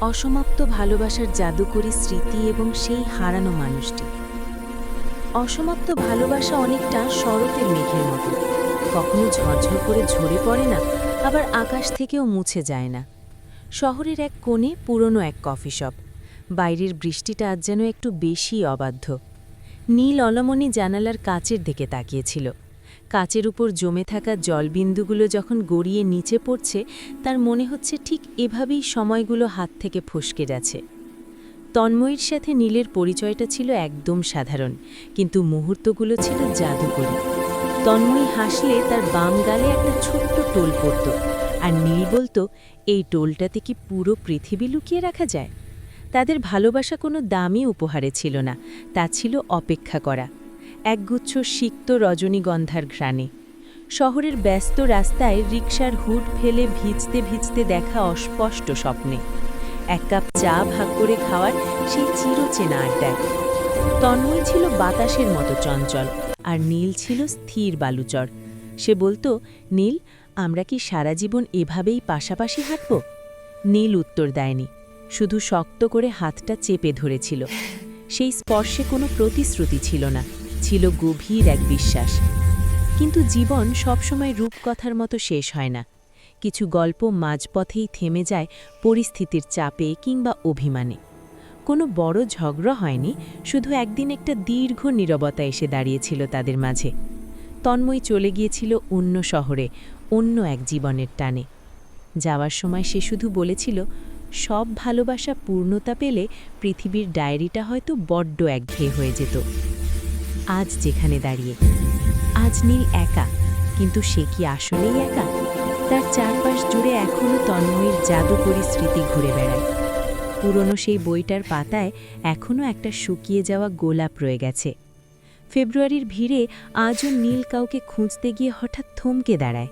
অসমাপ্ত ভালোবাসার জাদুকরী স্মৃতি এবং সেই হারানো মানুষটি। অসমাপ্ত ভালোবাসা অনেকটা শরতের মেঘের মতো, কখনো ঝরঝর করে ঝরে পড়ে না, আবার আকাশ থেকেও মুছে যায় না। শহরের এক কোণে পুরনো এক কফি শপ, বাইরের বৃষ্টিটা আজ যেন একটু বেশি অবাধ্য। নীল অলমনি জানালার কাচের দিকে তাকিয়েছিল। কাচের উপর জমে থাকা জলবিন্দুগুলো যখন গড়িয়ে নিচে পড়ছে, তার মনে হচ্ছে ঠিক এভাবেই সময়গুলো হাত থেকে ফসকে যাচ্ছে। তন্ময়ীর সাথে নীলের পরিচয়টা ছিল একদম সাধারণ, কিন্তু মুহূর্তগুলো ছিল জাদুকরী। তন্ময়ী হাসলে তার বাম গালে একটা ছোট্ট টোল পড়ত, আর নীল বলতো, এই টোলটাতে কি পুরো পৃথিবী লুকিয়ে রাখা যায়। তাদের ভালোবাসা কোনো দামি উপহারে ছিল না, তা ছিল অপেক্ষা করা, একগুচ্ছ সিক্ত রজনীগন্ধার ঘ্রাণে। শহরের ব্যস্ত রাস্তায় রিকশার হুড ফেলে ভিজতে ভিজতে দেখা অস্পষ্ট স্বপ্নে, এক কাপ চা ভাগ করে খাওয়ার সেই চিরচেনা আড্ডায়। তন্ময় ছিল বাতাসের মতো চঞ্চল, আর নীল ছিল স্থির বালুচর। সে বলতো, নীল, আমরা কি সারা জীবন এভাবেই পাশাপাশি হাঁটব? নীল উত্তর দেয়নি, শুধু শক্ত করে হাতটা চেপে ধরেছিল। সেই স্পর্শে কোনো প্রতিশ্রুতি ছিল না, ছিল গভীর এক বিশ্বাস। কিন্তু জীবন সবসময় রূপকথার মতো শেষ হয় না। কিছু গল্প মাঝপথেই থেমে যায় পরিস্থিতির চাপে কিংবা অভিমানে। কোনো বড় ঝগড়া হয়নি, শুধু একদিন একটা দীর্ঘ নীরবতা এসে দাঁড়িয়েছিল তাদের মাঝে। তন্ময় চলে গিয়েছিল অন্য শহরে, অন্য এক জীবনের টানে। যাওয়ার সময় সে শুধু বলেছিল, সব ভালোবাসা পূর্ণতা পেলে পৃথিবীর ডায়েরিটা হয়তো বড্ড একঘেয়ে হয়ে যেত। আজ যেখানে দাঁড়িয়ে, আজ নীল একা, কিন্তু সে কি আসলেই একা? তার চারপাশ জুড়ে এখনও তন্ময়ীর জাদুকরী স্মৃতি ঘুরে বেড়ায়। পুরনো সেই বইটার পাতায় এখনও একটা শুকিয়ে যাওয়া গোলাপ রয়ে গেছে। ফেব্রুয়ারির ভিড়ে আজও নীল কাউকে খুঁজতে গিয়ে হঠাৎ থমকে দাঁড়ায়।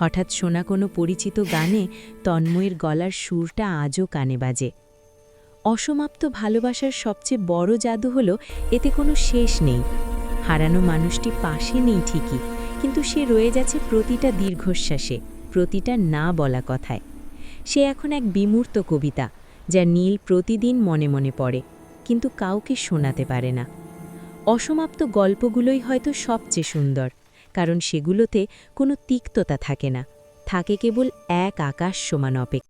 হঠাৎ শোনা কোনো পরিচিত গানে তন্ময়ের গলার সুরটা আজও কানে বাজে। অসমাপ্ত ভালোবাসার সবচেয়ে বড় জাদু হলো, এতে কোনো শেষ নেই। হারানো মানুষটি পাশে নেই ঠিকই, কিন্তু সে রয়ে যাচ্ছে প্রতিটা দীর্ঘশ্বাসে, প্রতিটা না বলা কথায়। সে এখন এক বিমূর্ত কবিতা, যা নীল প্রতিদিন মনে মনে পড়ে, কিন্তু কাউকে শোনাতে পারে না। অসমাপ্ত গল্পগুলোই হয়তো সবচেয়ে সুন্দর, কারণ সেগুলোতে কোনো তিক্ততা থাকে না, থাকে কেবল এক আকাশ সমান অপেক্ষা।